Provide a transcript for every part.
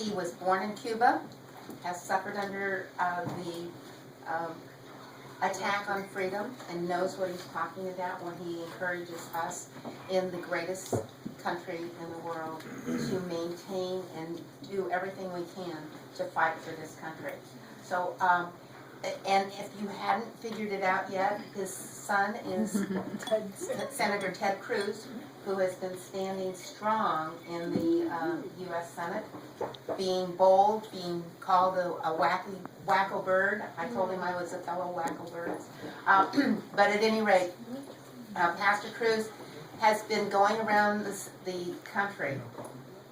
He was born in Cuba, has suffered under the attack on freedom, and knows what he's talking about when he encourages us in the greatest country in the world to maintain and do everything we can to fight for this country. So, and if you hadn't figured it out yet, his son is Senator Ted Cruz, who has been standing strong in the U.S. Senate, being bold, being called a wacko bird. I told him I was a fellow wacko bird. But at any rate, Pastor Cruz has been going around the country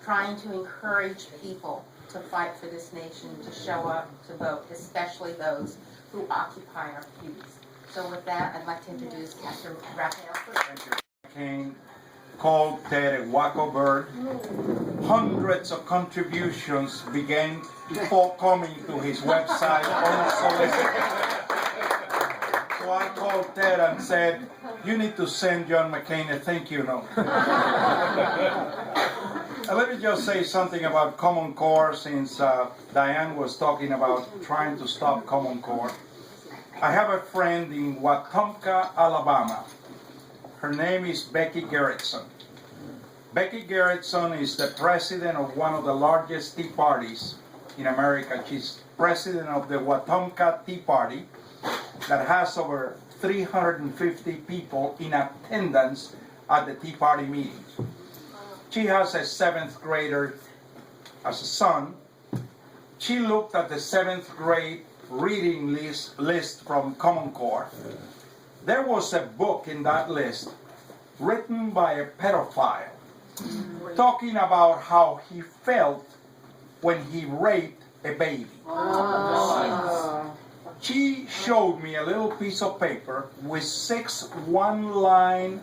trying to encourage people to fight for this nation, to show up, to vote, especially those who occupy our pews. So with that, I'd like to introduce Pastor Rafael Cruz. Thank you. King called Ted a wacko bird. Hundreds of contributions began coming to his website unsolicited. So I called Ted and said, you need to send John McCain a thank you note. Let me just say something about Common Core, since Diane was talking about trying to stop Common Core. I have a friend in Wetumpka, Alabama. Her name is Becky Gerritsen. Becky Gerritsen is the president of one of the largest tea parties in America. She's president of the Wetumpka Tea Party that has over 350 people in attendance at the Tea Party meetings. She has a 7th grader as a son. She looked at the 7th grade reading list from Common Core. There was a book in that list written by a pedophile talking about how he felt when he raped a baby. She showed me a little piece of paper with 6 one-line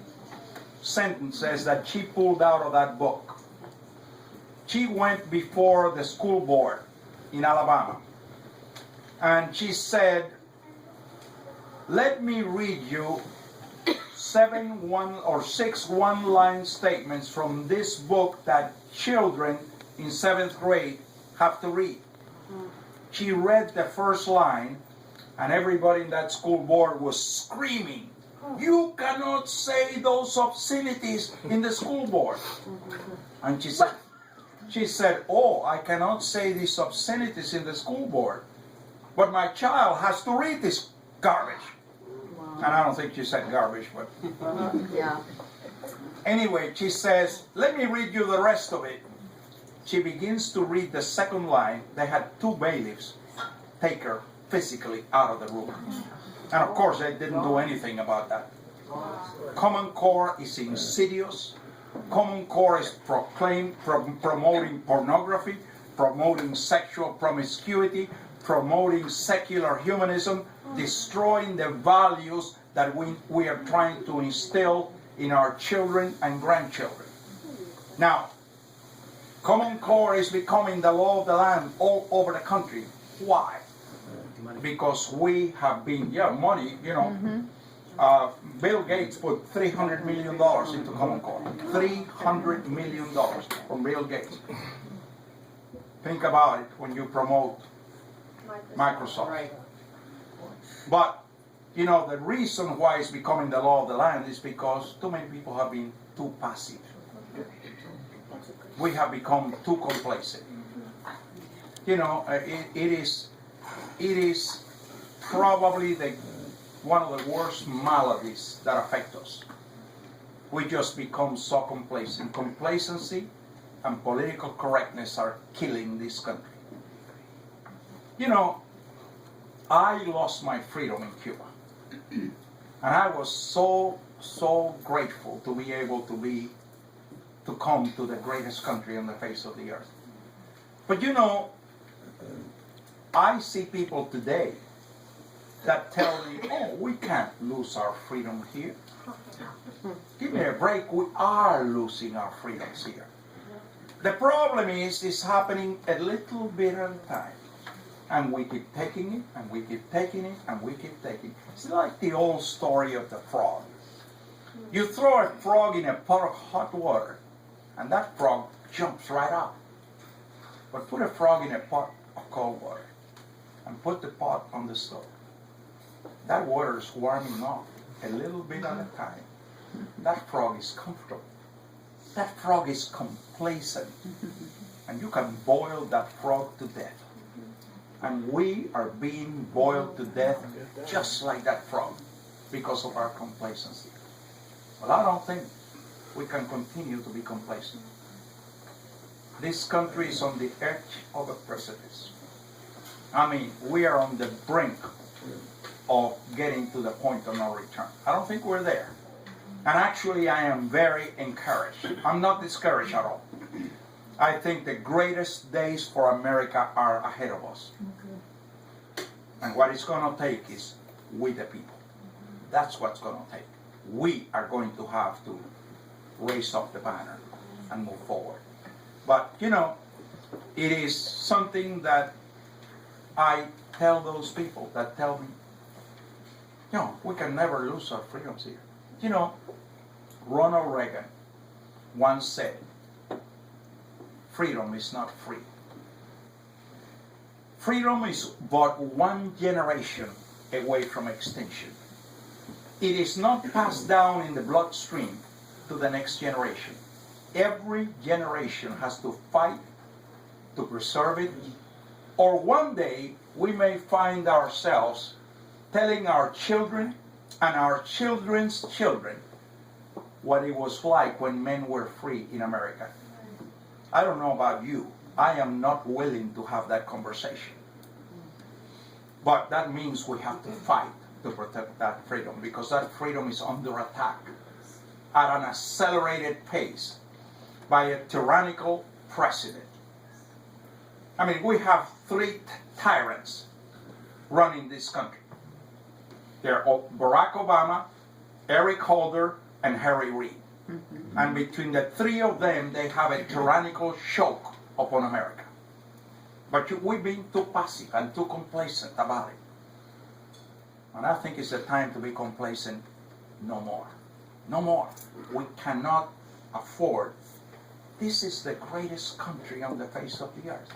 sentences that she pulled out of that book. She went before the school board in Alabama and she said, let me read you 6 one-line statements from this book that children in 7th grade have to read. She read the first line and everybody in that school board was screaming, you cannot say those obscenities in the school board. And she said, oh, I cannot say these obscenities in the school board, but my child has to read this garbage. And I don't think she said garbage, but Yeah. Anyway, she says, let me read you the rest of it. She begins to read the second line. They had 2 bailiffs take her physically out of the room. And of course, they didn't do anything about that. Common Core is insidious. Common Core is promoting pornography, promoting sexual promiscuity, promoting secular humanism, destroying the values that we are trying to instill in our children and grandchildren. Now, Common Core is becoming the law of the land all over the country. Why? Because we have been, money, Bill Gates put $300 million into Common Core. $300 million from Bill Gates. Think about it when you promote Microsoft. Right. But, the reason why it's becoming the law of the land is because too many people have been too passive. We have become too complacent. It is probably one of the worst maladies that affect us. We just become so complacent. Complacency and political correctness are killing this country. I lost my freedom in Cuba. And I was so grateful to be able to come to the greatest country on the face of the earth. But I see people today that tell me, oh, we can't lose our freedom here. Give me a break, we are losing our freedoms here. The problem is, it's happening a little bit at a time. And we keep taking it, and we keep taking it, and we keep taking it. It's like the old story of the frog. You throw a frog in a pot of hot water, and that frog jumps right up. But put a frog in a pot of cold water and put the pot on the stove. That water is warming up a little bit at a time. That frog is comfortable. That frog is complacent. And you can boil that frog to death. And we are being boiled to death just like that frog because of our complacency. Well, I don't think we can continue to be complacent. This country is on the edge of a precipice. I mean, we are on the brink of getting to the point of no return. I don't think we're there. And actually, I am very encouraged. I'm not discouraged at all. I think the greatest days for America are ahead of us. And what it's going to take is we the people. That's what's going to take. We are going to have to raise up the banner and move forward. But, you know, it is something that I tell those people that tell me, you know, we can never lose our freedoms here. You know, Ronald Reagan once said, freedom is not free. Freedom is but one generation away from extinction. It is not passed down in the bloodstream to the next generation. Every generation has to fight to preserve it, or one day we may find ourselves telling our children and our children's children what it was like when men were free in America. I don't know about you. I am not willing to have that conversation. But that means we have to fight to protect that freedom, because that freedom is under attack at an accelerated pace by a tyrannical president. I mean, we have three tyrants running this country. They're Barack Obama, Eric Holder, and Harry Reid. And between the three of them, they have a tyrannical choke upon America. But we've been too passive and too complacent about it. And I think it's the time to be complacent no more. No more. We cannot afford. This is the greatest country on the face of the earth.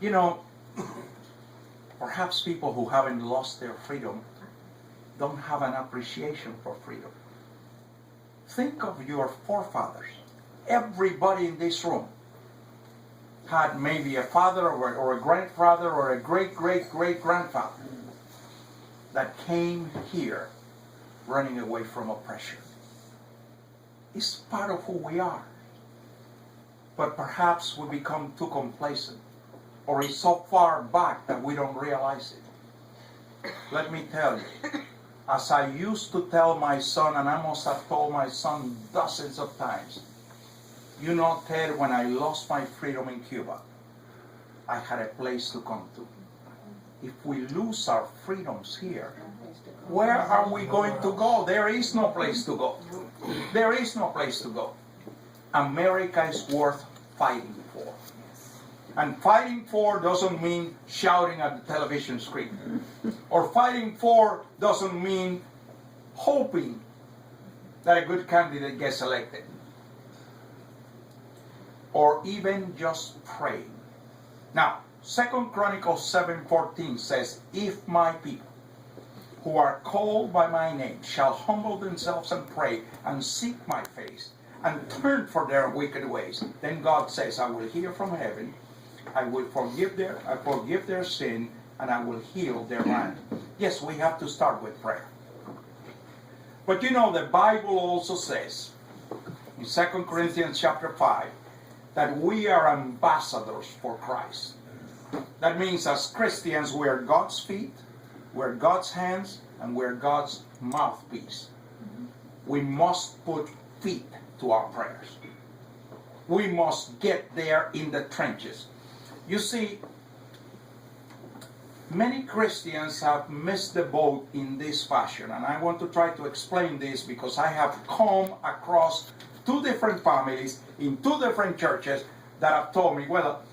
You know, perhaps people who haven't lost their freedom don't have an appreciation for freedom. Think of your forefathers. Everybody in this room had maybe a father or a grandfather or a great-great-great-grandfather that came here running away from oppression. It's part of who we are. But perhaps we become too complacent, or it's so far back that we don't realize it. Let me tell you, as I used to tell my son, and I must have told my son dozens of times, you know, Ted, when I lost my freedom in Cuba, I had a place to come to. If we lose our freedoms here, where are we going to go? There is no place to go. There is no place to go. America is worth fighting for. And fighting for doesn't mean shouting at the television screen. Or fighting for doesn't mean hoping that a good candidate gets elected. Or even just praying. Now, 2 Chronicles 7:14 says, if my people who are called by my name shall humble themselves and pray and seek my face and turn from their wicked ways, then God says, I will hear from heaven, I will forgive their sin, and I will heal their land. Yes, we have to start with prayer. But you know, the Bible also says in 2 Corinthians chapter 5 that we are ambassadors for Christ. That means as Christians, we are God's feet, we're God's hands, and we're God's mouthpiece. We must put feet to our prayers. We must get there in the trenches. You see, many Christians have missed the boat in this fashion, and I want to try to explain this because I have come across two different families in two different churches that have told me, well,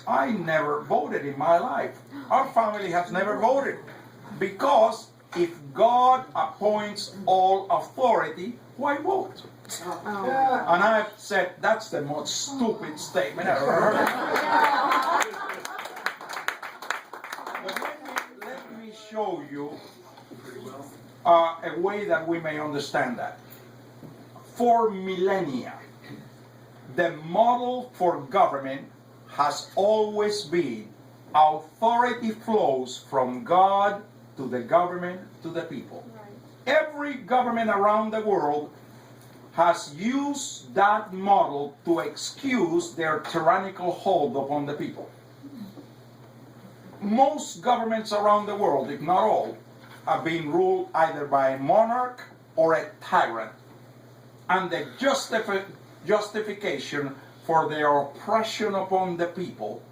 I never voted in my life. Our family has never voted. Because if God appoints all authority, why vote? And I've said, that's the most stupid statement I've ever heard. But let me show you a way that we may understand that. For millennia, the model for government has always been authority flows from God to the government to the people. Every government around the world has used that model to excuse their tyrannical hold upon the people. Most governments around the world, if not all, have been ruled either by a monarch or a tyrant. And the justification for their oppression upon the people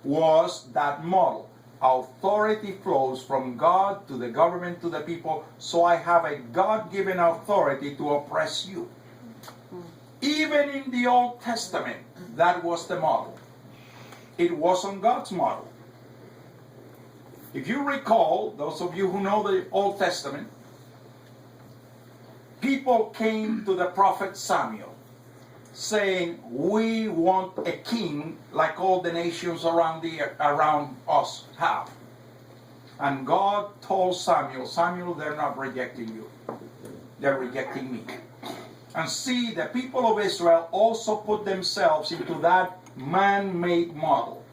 was that model. Authority flows from God to the government to the people, so I have a God-given authority to oppress you. Even in the Old Testament, that was the model. It wasn't God's model. If you recall, those of you who know the Old Testament, people came to the prophet Samuel saying, we want a king like all the nations around us have. And God told Samuel, Samuel, they're not rejecting you. They're rejecting me. And see, the people of Israel also put themselves into that man-made model.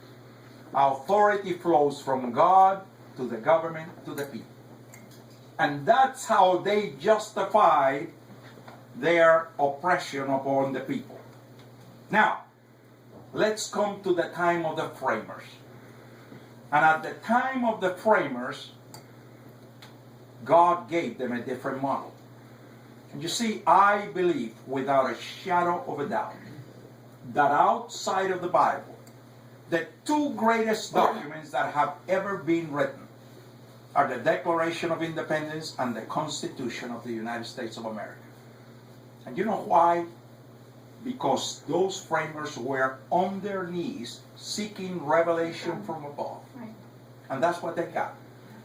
Authority flows from God to the government to the people. And that's how they justify their oppression upon the people. Now, let's come to the time of the framers. And at the time of the framers, God gave them a different model. And you see, I believe without a shadow of a doubt that outside of the Bible, the two greatest documents that have ever been written are the Declaration of Independence and the Constitution of the United States of America. And you know why? Because those framers were on their knees seeking revelation from above. And that's what they got.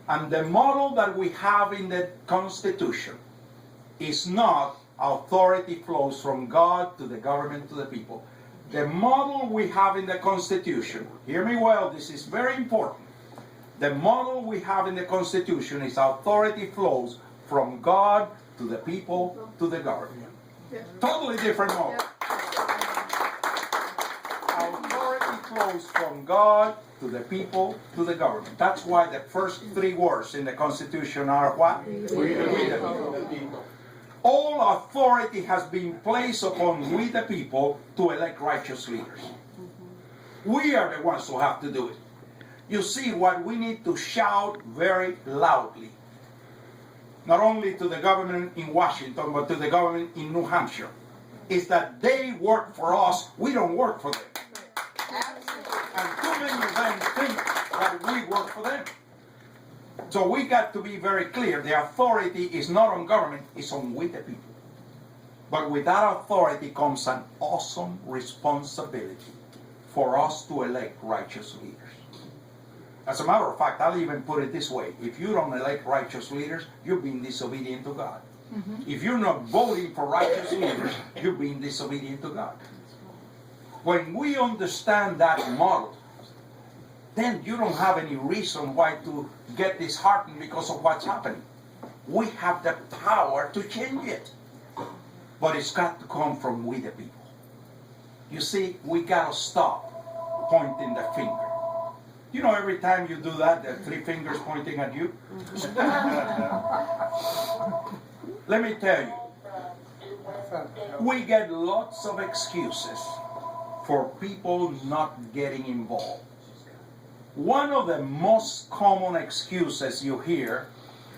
And the model that we have in the Constitution is not authority flows from God to the government to the people. The model we have in the Constitution, hear me well, this is very important. The model we have in the Constitution is authority flows from God to the people to the government. Totally different model. Authority flows from God to the people to the government. That's why the first three words in the Constitution are what? We the people. All authority has been placed upon we the people to elect righteous leaders. We are the ones who have to do it. You see, what we need to shout very loudly, not only to the government in Washington, but to the government in New Hampshire, is that they work for us, we don't work for them. And too many of them think that we work for them. So we got to be very clear. The authority is not on government, it's on we the people. But with that authority comes an awesome responsibility for us to elect righteous leaders. As a matter of fact, I'll even put it this way. If you don't elect righteous leaders, you're being disobedient to God. If you're not voting for righteous leaders, you're being disobedient to God. When we understand that model, then you don't have any reason why to get disheartened because of what's happening. We have the power to change it. But it's got to come from we the people. You see, we got to stop pointing the finger. You know, every time you do that, there are three fingers pointing at you. Let me tell you, we get lots of excuses for people not getting involved. One of the most common excuses you hear,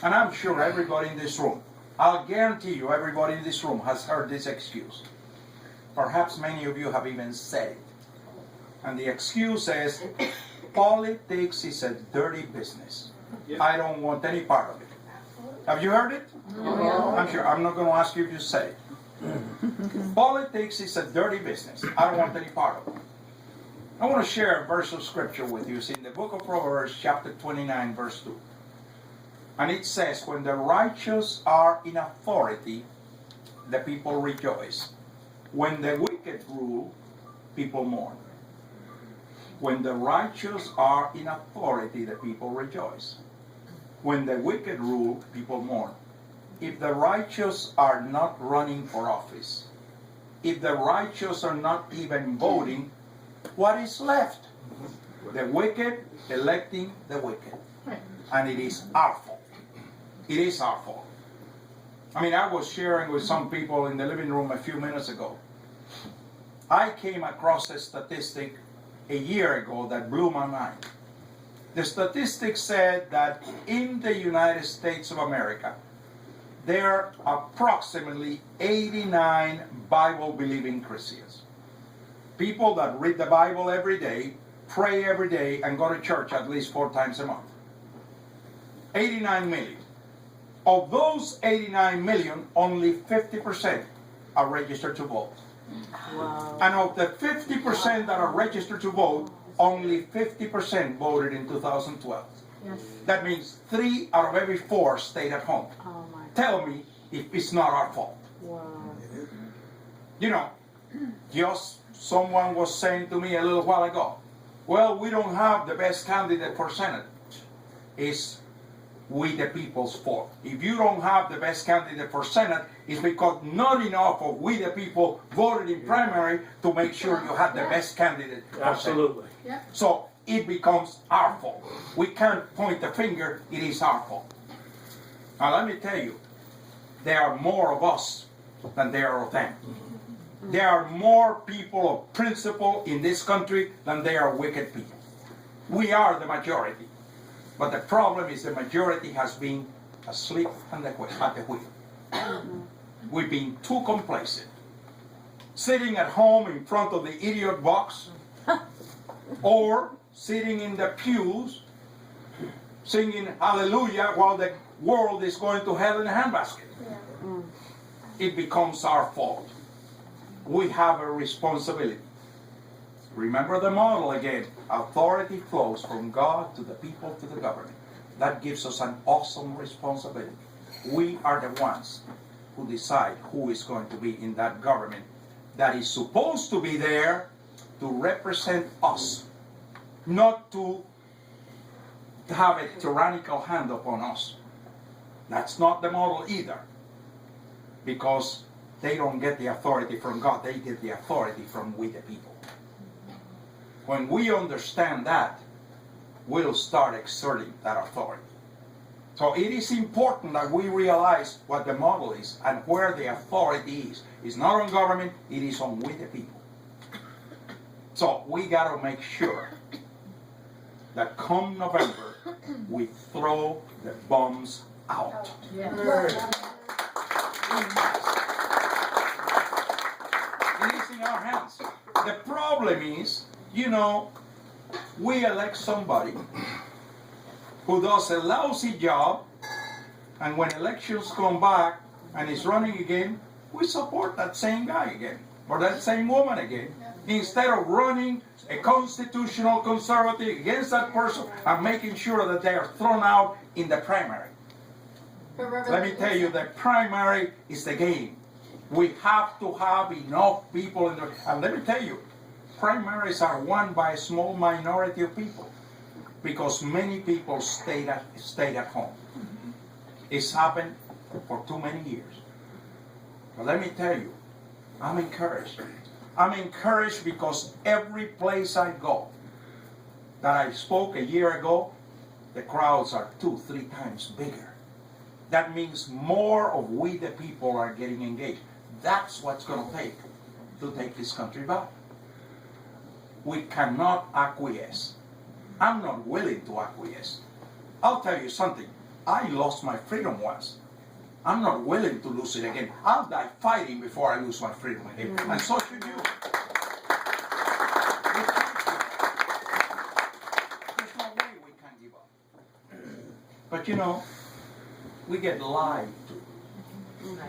and I'm sure everybody in this room, I'll guarantee you everybody in this room has heard this excuse. Perhaps many of you have even said it. And the excuse is, politics is a dirty business. I don't want any part of it. Have you heard it? No. I'm sure. I'm not going to ask you if you say it. Politics is a dirty business. I don't want any part of it. I want to share a verse of scripture with you. It's in the book of Proverbs, chapter 29, verse 2. And it says, when the righteous are in authority, the people rejoice. When the wicked rule, people mourn. When the righteous are in authority, the people rejoice. When the wicked rule, people mourn. If the righteous are not running for office, if the righteous are not even voting, what is left? The wicked electing the wicked. And it is our fault. It is our fault. I mean, I was sharing with some people in the living room a few minutes ago. I came across a statistic a year ago that blew my mind. The statistic said that in the United States of America, there are approximately 89 Bible-believing Christians. People that read the Bible every day, pray every day, and go to church at least 4 times a month. 89 million. Of those 89 million, only 50% are registered to vote. Wow. And of the 50% that are registered to vote, only 50% voted in 2012. Yes. That means 3 out of every 4 stayed at home. Oh my. Tell me if it's not our fault. Wow. You know, just someone was saying to me a little while ago, well, we don't have the best candidate for Senate. It's we the people's fault. If you don't have the best candidate for Senate, it's because not enough of we the people voted in primary to make sure you had the best candidate for Absolutely. Yeah. Senate. So it becomes our fault. We can't point the finger, it is our fault. Now let me tell you, there are more of us than there are of them. There are more people of principle in this country than there are wicked people. We are the majority. But the problem is the majority has been asleep at the wheel. We've been too complacent. Sitting at home in front of the idiot box, or sitting in the pews, singing hallelujah while the world is going to hell in a handbasket. It becomes our fault. We have a responsibility. Remember the model again. Authority flows from God to the people to the government. That gives us an awesome responsibility. We are the ones who decide who is going to be in that government that is supposed to be there to represent us, not to have a tyrannical hand upon us. That's not the model either, because they don't get the authority from God, they get the authority from we the people. When we understand that, we'll start exerting that authority. So it is important that we realize what the model is and where the authority is. It's not on government, it is on we the people. So we got to make sure that come November, we throw the bombs out. Yeah. It is in our hands. The problem is, you know, we elect somebody who does a lousy job, and when elections come back and is running again, we support that same guy again, or that same woman again, instead of running a constitutional conservative against that person and making sure that they are thrown out in the primary. Let me tell you, the primary is the game. We have to have enough people in the, and let me tell you, primaries are won by a small minority of people because many people stayed at home. It's happened for too many years. But let me tell you, I'm encouraged. I'm encouraged because every place I go that I spoke a year ago, the crowds are 2-3 times bigger. That means more of we the people are getting engaged. That's what's going to take this country back. We cannot acquiesce. I'm not willing to acquiesce. I'll tell you something. I lost my freedom once. I'm not willing to lose it again. I'll die fighting before I lose my freedom again. And so should you. There's no way we can give up. But you know, we get lied to.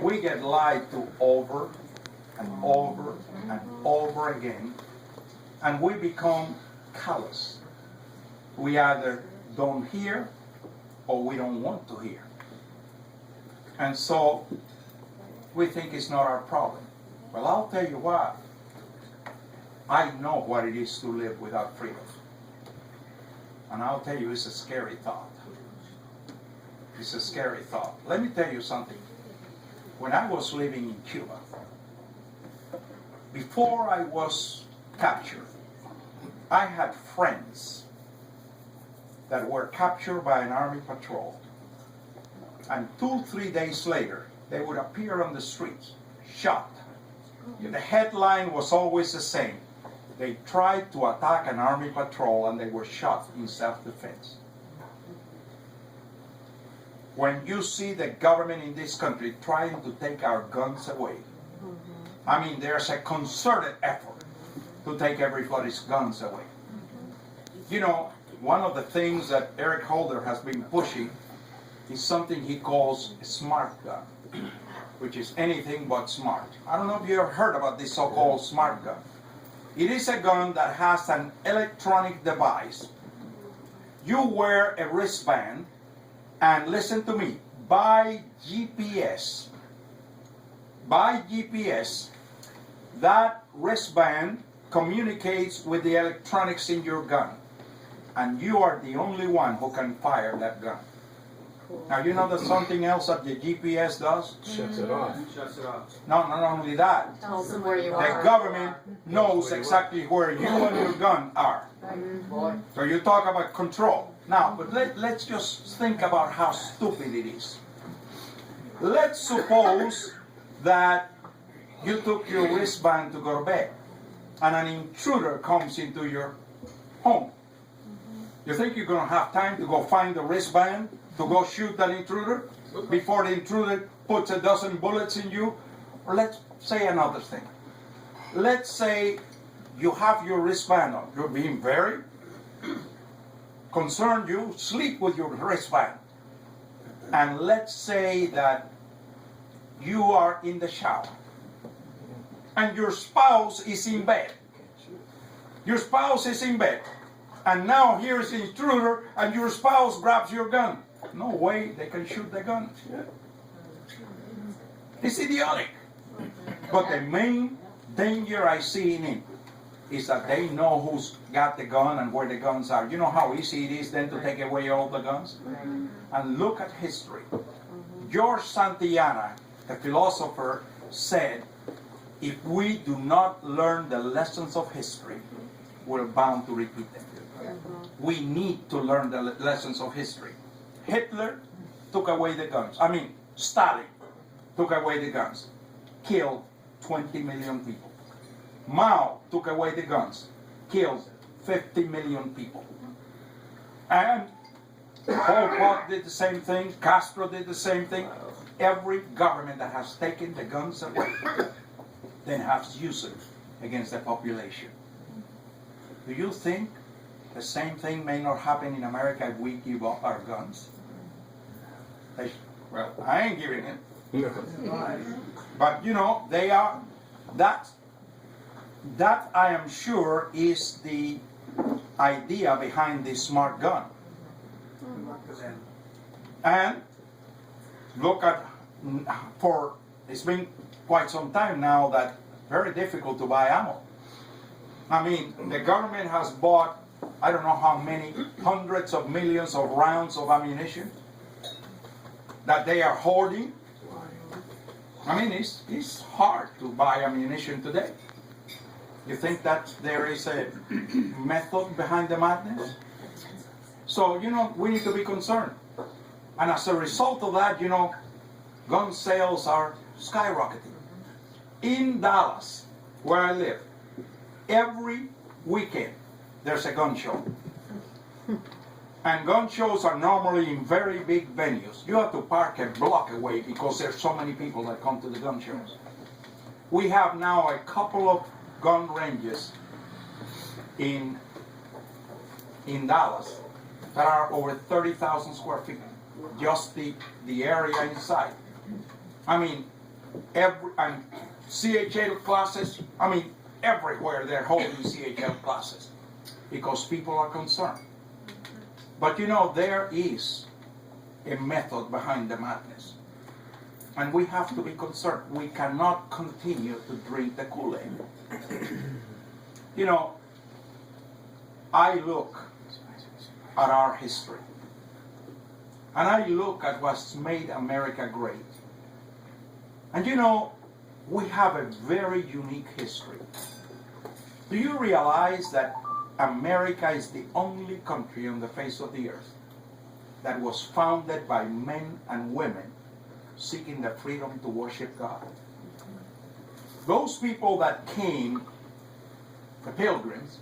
We get lied to over and over and over again. And we become callous. We either don't hear or we don't want to hear. And so we think it's not our problem. Well, I'll tell you what. I know what it is to live without freedom. And I'll tell you, it's a scary thought. It's a scary thought. Let me tell you something. When I was living in Cuba, before I was captured, I had friends that were captured by an army patrol. And 2-3 days later, they would appear on the streets, shot. The headline was always the same. They tried to attack an army patrol and they were shot in self-defense. When you see the government in this country trying to take our guns away, I mean, there's a concerted effort to take everybody's guns away. You know, one of the things that Eric Holder has been pushing is something he calls a smart gun, which is anything but smart. I don't know if you ever heard about this so-called smart gun. It is a gun that has an electronic device. You wear a wristband, and listen to me, by GPS, that wristband communicates with the electronics in your gun, and you are the only one who can fire that gun. Now, you know there's something else that the GPS does? Shuts it off. No, not only that. Tells them where you The are. government knows exactly where you and your gun are. So you talk about control. Now, but let's just think about how stupid it is. Let's suppose that you took your wristband to go to bed, and an intruder comes into your home. You think you're going to have time to go find the wristband to go shoot that intruder before the intruder puts a dozen bullets in you? Or let's say another thing. Let's say you have your wristband on. You're being very concerned. You sleep with your wristband. And let's say that you are in the shower and your spouse is in bed. Your spouse is in bed. And now here's the intruder and your spouse grabs your gun. No way they can shoot the gun. It's idiotic. But the main danger I see in it is that they know who's got the gun and where the guns are. You know how easy it is then to take away all the guns? And look at history. George Santayana, a philosopher, said, if we do not learn the lessons of history, we're bound to repeat them. We need to learn the lessons of history. Hitler took away the guns. Stalin took away the guns. Killed 20 million people. Mao took away the guns. Killed 50 million people. And Pol Pot did the same thing. Castro did the same thing. Every government that has taken the guns away then has used it against the population. Do you think the same thing may not happen in America if we give up our guns? Well, I ain't giving it. But they are, that I am sure is the idea behind this smart gun. And look at, it's been quite some time now that very difficult to buy ammo. The government has bought, I don't know how many, hundreds of millions of rounds of ammunition that they are hoarding. It's hard to buy ammunition today. You think that there is a method behind the madness? So, we need to be concerned. And as a result of that, gun sales are skyrocketing. In Dallas, where I live, every weekend there's a gun show. And gun shows are normally in very big venues. You have to park a block away because there's so many people that come to the gun shows. We have now a couple of gun ranges in Dallas that are over 30,000 square feet. Just the area inside. CHL classes, everywhere they're holding CHL classes because people are concerned. But there is a method behind the madness. And we have to be concerned. We cannot continue to drink the Kool-Aid. You know, I look at our history. And I look at what's made America great. And you know, we have a very unique history. Do you realize that America is the only country on the face of the earth that was founded by men and women seeking the freedom to worship God? Those people that came, the pilgrims,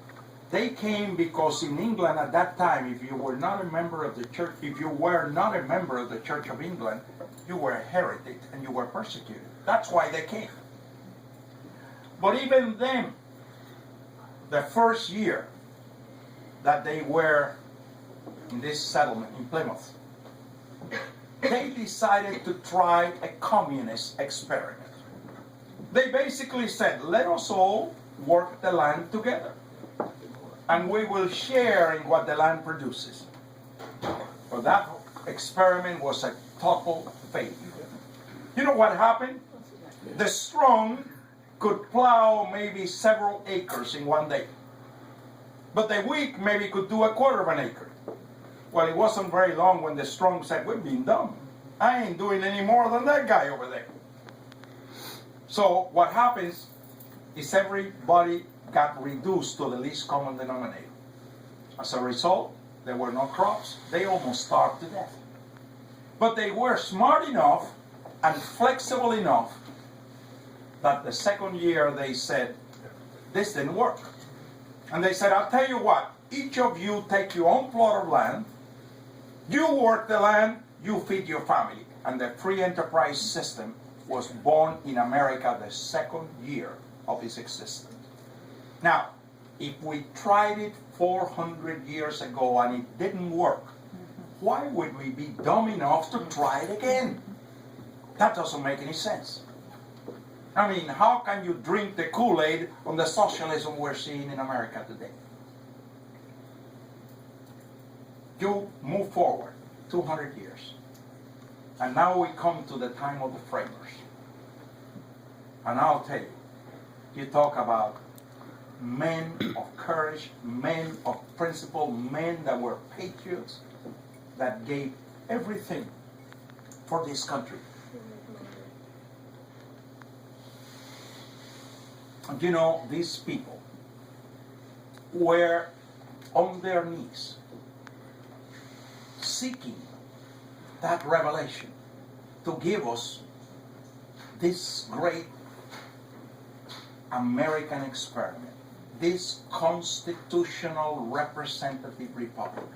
they came because in England at that time, if you were not a member of the church, if you were not a member of the Church of England, you were a heretic and you were persecuted. That's why they came. But even then, the first year that they were in this settlement in Plymouth, they decided to try a communist experiment. They basically said, let us all work the land together, and we will share in what the land produces. But that experiment was a total failure. You know what happened? The strong could plow maybe several acres in one day, but the weak maybe could do a quarter of an acre. Well, it wasn't very long when the strong said, we've been dumb. I ain't doing any more than that guy over there. So what happens is everybody got reduced to the least common denominator. As a result, there were no crops. They almost starved to death. But they were smart enough and flexible enough that the second year they said, this didn't work. And they said, I'll tell you what, each of you take your own plot of land, you work the land, you feed your family. And the free enterprise system was born in America the second year of its existence. Now, if we tried it 400 years ago and it didn't work, why would we be dumb enough to try it again? That doesn't make any sense. I mean, how can you drink the Kool-Aid on the socialism we're seeing in America today? You move forward 200 years. And now we come to the time of the framers. And I'll tell you, you talk about men of courage, men of principle, men that were patriots, that gave everything for this country. And you know, these people were on their knees seeking that revelation to give us this great American experiment, this constitutional representative republic,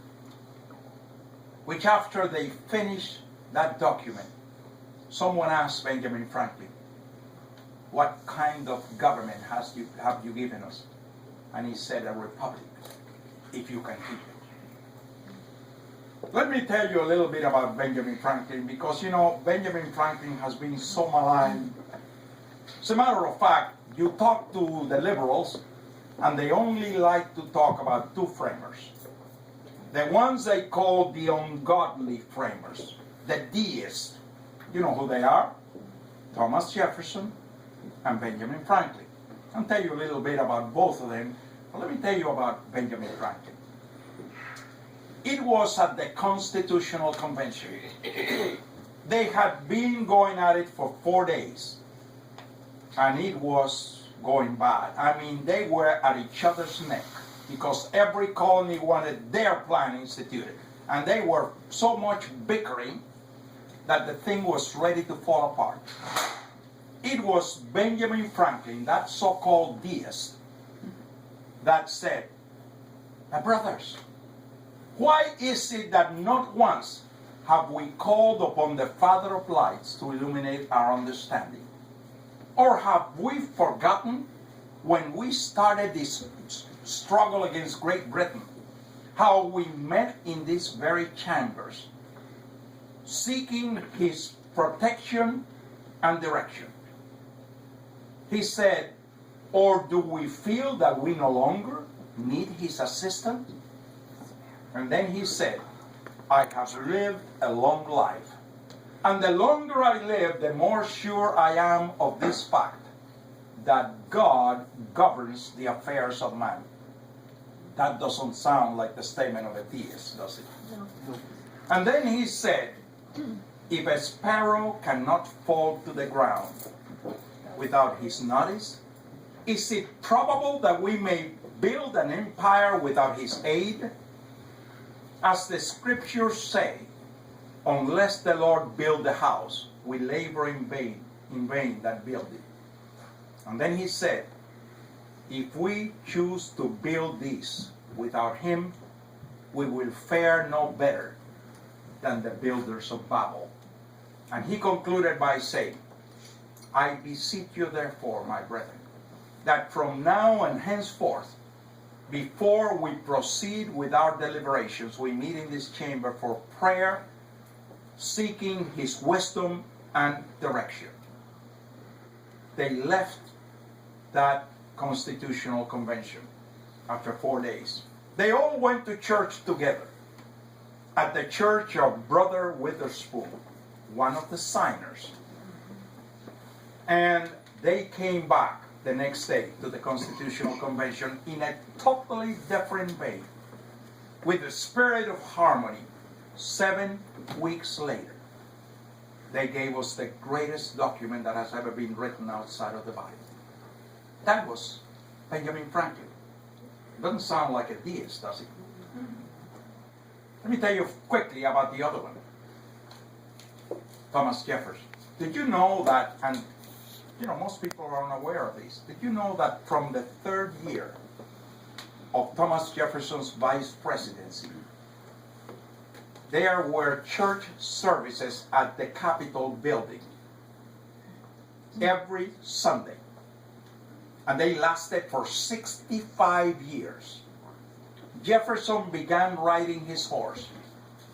which after they finished that document, someone asked Benjamin Franklin, what kind of government have you given us? And he said, a republic, if you can keep it. Let me tell you a little bit about Benjamin Franklin, because you know, Benjamin Franklin has been so maligned. As a matter of fact, you talk to the liberals, and they only like to talk about two framers. The ones they call the ungodly framers, the deists. You know who they are? Thomas Jefferson and Benjamin Franklin. I'll tell you a little bit about both of them, but let me tell you about Benjamin Franklin. It was at the Constitutional Convention. They had been going at it for 4 days, and it was going bad. I mean, they were at each other's neck because every colony wanted their plan instituted, and they were so much bickering that the thing was ready to fall apart. It was Benjamin Franklin, that so-called deist, that said, my brothers, why is it that not once have we called upon the Father of Lights to illuminate our understanding? Or have we forgotten when we started this struggle against Great Britain, how we met in these very chambers, seeking his protection and direction? He said, or do we feel that we no longer need his assistance? And then he said, I have lived a long life, And the longer I live, the more sure I am of this fact, that God governs the affairs of man. That doesn't sound like the statement of a theist, does it? No. And then he said, if a sparrow cannot fall to the ground without his notice, is it probable that we may build an empire without his aid? As the scriptures say, unless the Lord build the house, we labor in vain that build it. And then he said, if we choose to build this without him, we will fare no better than the builders of Babel. And he concluded by saying, I beseech you therefore, my brethren, that from now and henceforth, before we proceed with our deliberations, we meet in this chamber for prayer, seeking his wisdom and direction. They left that constitutional convention after 4 days. They all went to church together at the church of Brother Witherspoon, one of the signers. And they came back the next day to the Constitutional Convention in a totally different vein, with the spirit of harmony. 7 weeks later, they gave us the greatest document that has ever been written outside of the Bible. That was Benjamin Franklin. Doesn't sound like a deist, does it? Let me tell you quickly about the other one, Thomas Jefferson. Did you know that, and most people are unaware of this, did you know that from the 3rd year of Thomas Jefferson's vice presidency, there were church services at the Capitol building every Sunday. And they lasted for 65 years. Jefferson began riding his horse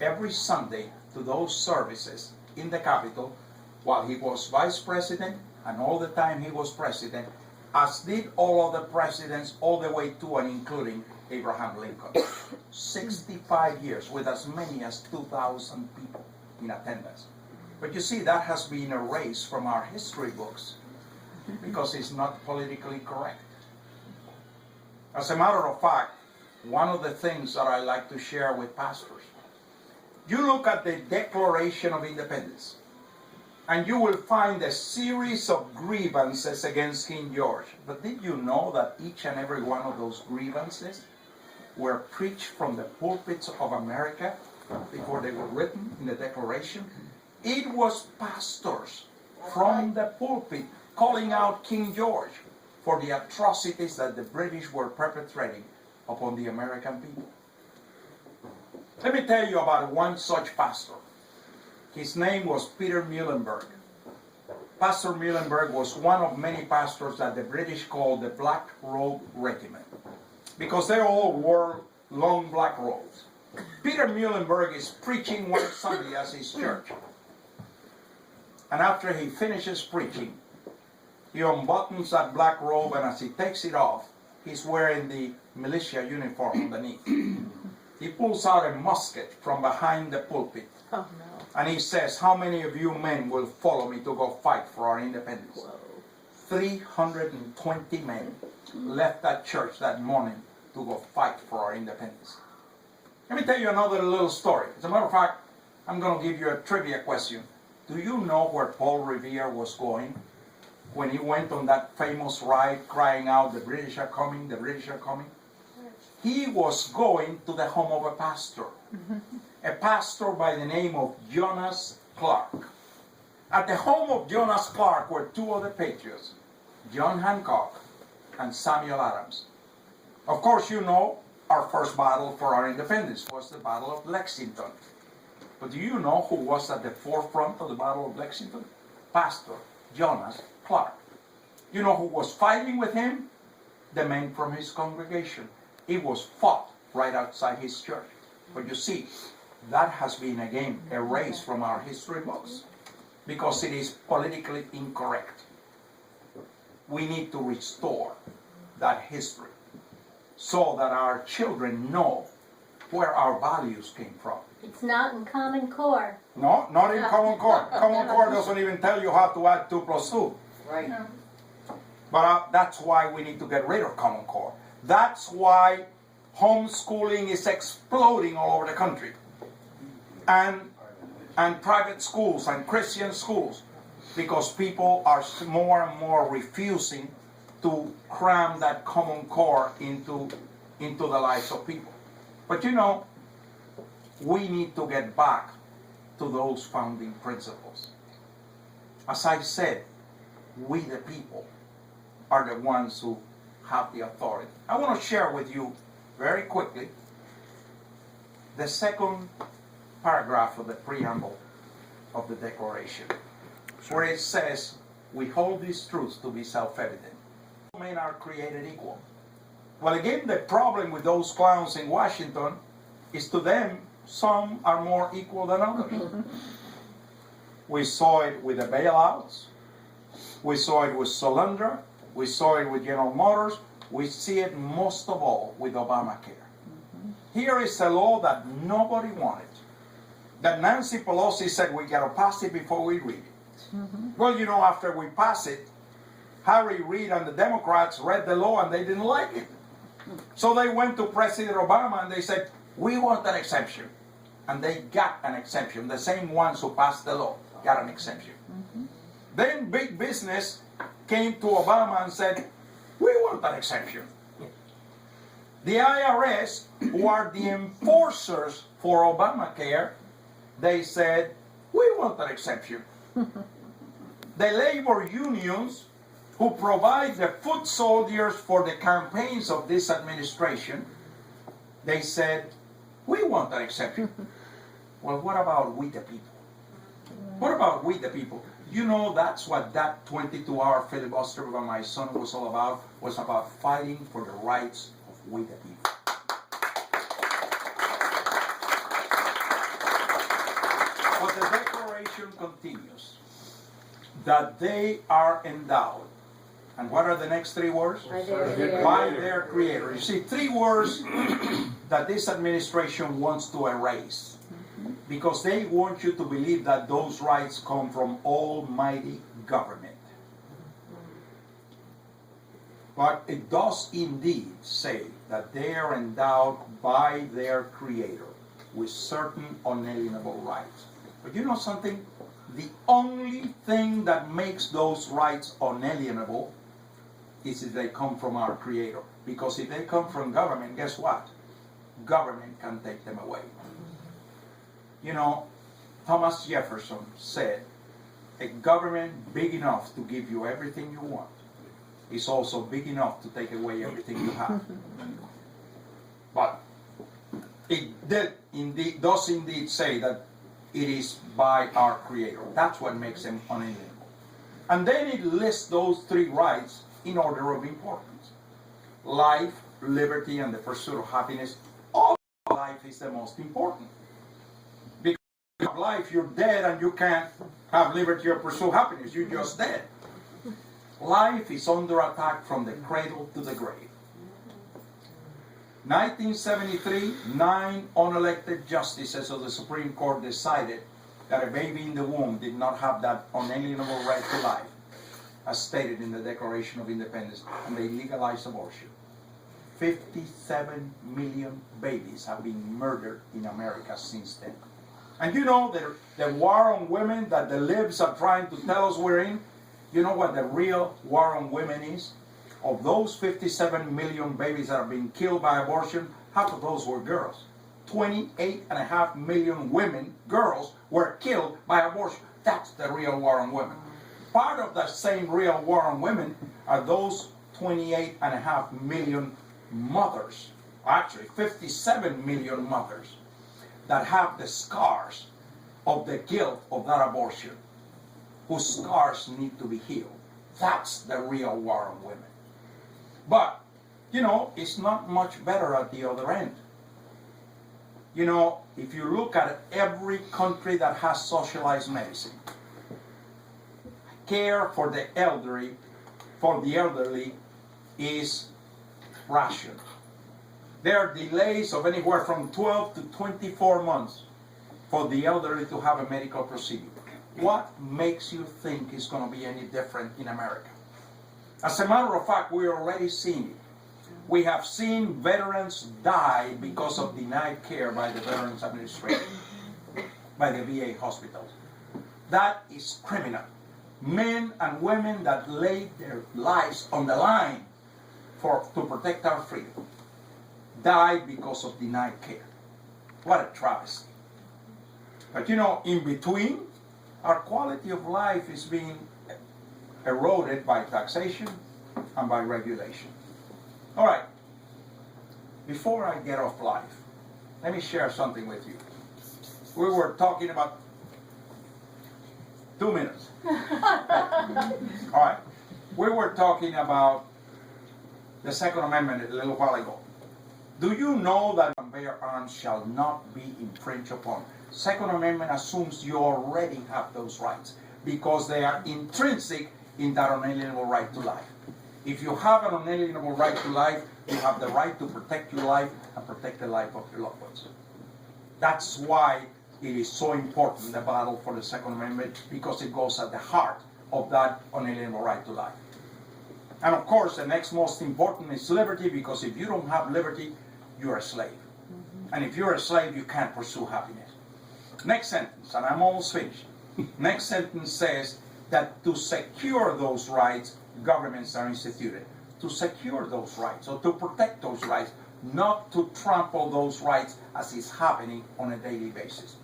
every Sunday to those services in the Capitol while he was vice president and all the time he was president, as did all of the presidents all the way to and including Abraham Lincoln. 65 years with as many as 2,000 people in attendance. But you see, that has been erased from our history books because it's not politically correct. As a matter of fact, one of the things that I like to share with pastors, you look at the Declaration of Independence, and you will find a series of grievances against King George. But did you know that each and every one of those grievances were preached from the pulpits of America before they were written in the Declaration? It was pastors from the pulpit calling out King George for the atrocities that the British were perpetrating upon the American people. Let me tell you about one such pastor. His name was Peter Muhlenberg. Pastor Muhlenberg was one of many pastors that the British called the Black Robed Regiment, because they all wore long black robes. Peter Muhlenberg is preaching one Sunday at his church. And after he finishes preaching, he unbuttons that black robe, and as he takes it off, he's wearing the militia uniform underneath. He pulls out a musket from behind the pulpit. Oh, no. And he says, how many of you men will follow me to go fight for our independence? Whoa. 320 men left that church that morning to go fight for our independence. Let me tell you another little story. As a matter of fact, I'm going to give you a trivia question. Do you know where Paul Revere was going when he went on that famous ride crying out, the British are coming, the British are coming? He was going to the home of a pastor. A pastor by the name of Jonas Clark. At the home of Jonas Clark were two other patriots, John Hancock and Samuel Adams. Of course, you know our first battle for our independence was the Battle of Lexington. But do you know who was at the forefront of the Battle of Lexington? Pastor Jonas Clark. You know who was fighting with him? The men from his congregation. It was fought right outside his church. But you see, that has been again erased from our history books because it is politically incorrect. We need to restore that history so that our children know where our values came from. It's not in Common Core. No, not in Common Core. Common Core doesn't even tell you how to add 2 plus 2. Right. But that's why we need to get rid of Common Core. That's why homeschooling is exploding all over the country. And private schools and Christian schools, because people are more and more refusing to cram that Common Core into the lives of people. But you know, we need to get back to those founding principles. As I said, we the people are the ones who have the authority. I want to share with you very quickly the second paragraph of the preamble of the Declaration, where it says, we hold these truths to be self-evident. All men are created equal. Well, again, the problem with those clowns in Washington is, to them, some are more equal than others. We saw it with the bailouts. We saw it with Solyndra. We saw it with General Motors. We see it most of all with Obamacare. Here is a law that nobody wanted, that Nancy Pelosi said we got to pass it before we read it. Well, you know, after we pass it, Harry Reid and the Democrats read the law and they didn't like it. So they went to President Obama and they said, we want an exception. And they got an exception. The same ones who passed the law got an exception. Then big business came to Obama and said, we want an exception. The IRS, who are the enforcers for Obamacare, they said, we want an exception. The labor unions, who provide the foot soldiers for the campaigns of this administration, they said, we want an exception. Well, what about we the people? What about we the people? You know, that's what that 22-hour filibuster by my son was all about. Was about fighting for the rights of we the people. But the Declaration continues that they are endowed. And what are the next 3 words? By their Creator. By their Creator. You see, 3 words that this administration wants to erase, because they want you to believe that those rights come from almighty government. But it does indeed say that they are endowed by their Creator with certain unalienable rights. But you know something? The only thing that makes those rights unalienable is if they come from our Creator. Because if they come from government, guess what? Government can take them away. You know, Thomas Jefferson said, a government big enough to give you everything you want is also big enough to take away everything you have. But it does indeed say that it is by our Creator. That's what makes them unalienable. And then it lists those 3 rights in order of importance. Life, liberty, and the pursuit of happiness. All life is the most important. Because of life, you're dead and you can't have liberty or pursue happiness. You're just dead. Life is under attack from the cradle to the grave. 1973, 9 unelected justices of the Supreme Court decided that a baby in the womb did not have that unalienable right to life, as stated in the Declaration of Independence, and they legalized abortion. 57 million babies have been murdered in America since then. And you know, the war on women that the libs are trying to tell us we're in, you know what the real war on women is? Of those 57 million babies that are being killed by abortion, half of those were girls. 28.5 million women, girls, were killed by abortion. That's the real war on women. Part of that same real war on women are those 28.5 million mothers, actually 57 million mothers, that have the scars of the guilt of that abortion, whose scars need to be healed. That's the real war on women. But, you know, it's not much better at the other end. You know, if you look at every country that has socialized medicine, care for the elderly is rationed. There are delays of anywhere from 12 to 24 months for the elderly to have a medical procedure. What makes you think it's going to be any different in America? As a matter of fact, we're already seeing it. We have seen veterans die because of denied care by the Veterans Administration, by the VA hospitals. That is criminal. Men and women that laid their lives on the line to protect our freedom died because of denied care. What a travesty. But you know, in between, our quality of life is being eroded by taxation and by regulation. All right, before I get off life, let me share something with you. We were talking about 2 minutes. All right, we were talking about the Second Amendment a little while ago. Do you know that bear arms shall not be infringed upon? Second Amendment assumes you already have those rights because they are intrinsic in that unalienable right to life. If you have an unalienable right to life, you have the right to protect your life and protect the life of your loved ones. That's why it is so important, the battle for the Second Amendment, because it goes at the heart of that unalienable right to life. And of course, the next most important is liberty, because if you don't have liberty, you're a slave. And if you're a slave, you can't pursue happiness. Next sentence, and I'm almost finished. Next sentence says that to secure those rights, governments are instituted. To secure those rights, or to protect those rights, not to trample those rights as is happening on a daily basis.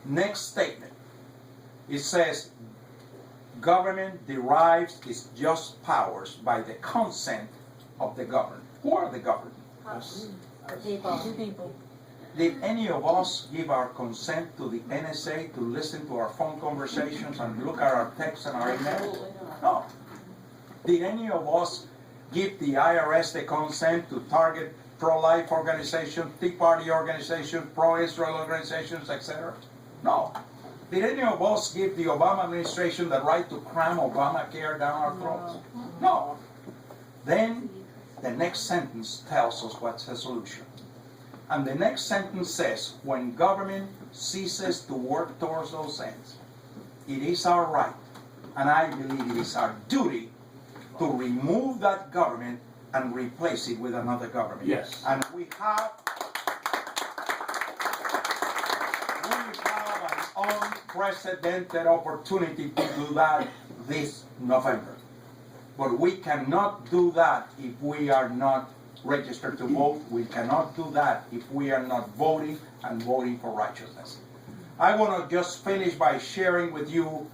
Next statement, it says, government derives its just powers by the consent of the governed. Who are the governed? Us. People. Did any of us give our consent to the NSA to listen to our phone conversations and look at our texts and our emails? No. Did any of us give the IRS the consent to target pro-life organizations, Tea Party organizations, pro-Israel organizations, etc.? No. Did any of us give the Obama administration the right to cram Obamacare down our throats? No. Then the next sentence tells us what's the solution. And the next sentence says, when government ceases to work towards those ends, it is our right, and I believe it is our duty, to remove that government and replace it with another government. Yes. And we have an unprecedented opportunity to do that this November. But we cannot do that if we are not registered to vote. We cannot do that if we are not voting and voting for righteousness. I want to just finish by sharing with you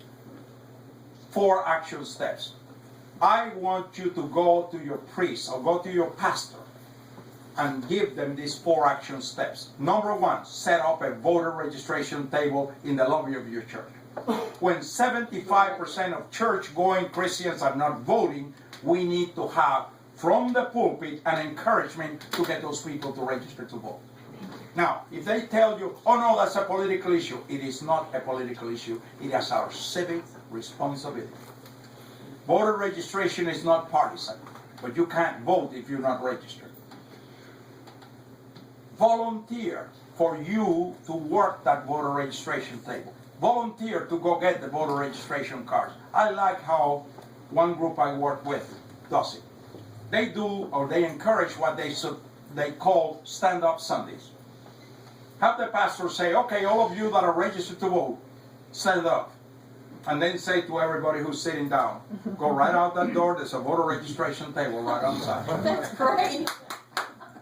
4 action steps. I want you to go to your priest or go to your pastor and give them these 4 action steps. Number 1, set up a voter registration table in the lobby of your church. When 75% of church-going Christians are not voting, we need to have from the pulpit an encouragement to get those people to register to vote. Now, if they tell you, oh no, that's a political issue, it is not a political issue. It is our civic responsibility. Voter registration is not partisan, but you can't vote if you're not registered. Volunteer for you to work that voter registration table. Volunteer to go get the voter registration cards. I like how one group I work with does it. They do, or they encourage what they call stand-up Sundays. Have the pastor say, okay, all of you that are registered to vote, stand up. And then say to everybody who's sitting down, go right out that door, there's a voter registration table right outside. That's great.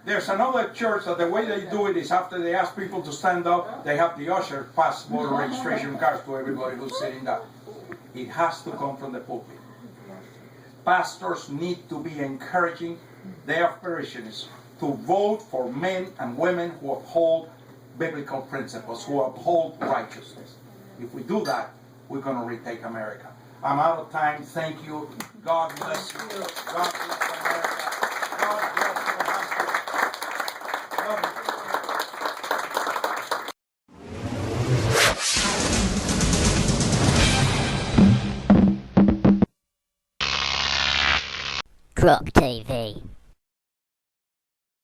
There's another church that the way they do it is after they ask people to stand up, they have the usher pass voter registration cards to everybody who's sitting down. It has to come from the pulpit. Pastors need to be encouraging their parishioners to vote for men and women who uphold biblical principles, who uphold righteousness. If we do that, we're going to retake America. I'm out of time. Thank you. God bless you. God bless America. God bless your husband. Love you. Grok TV.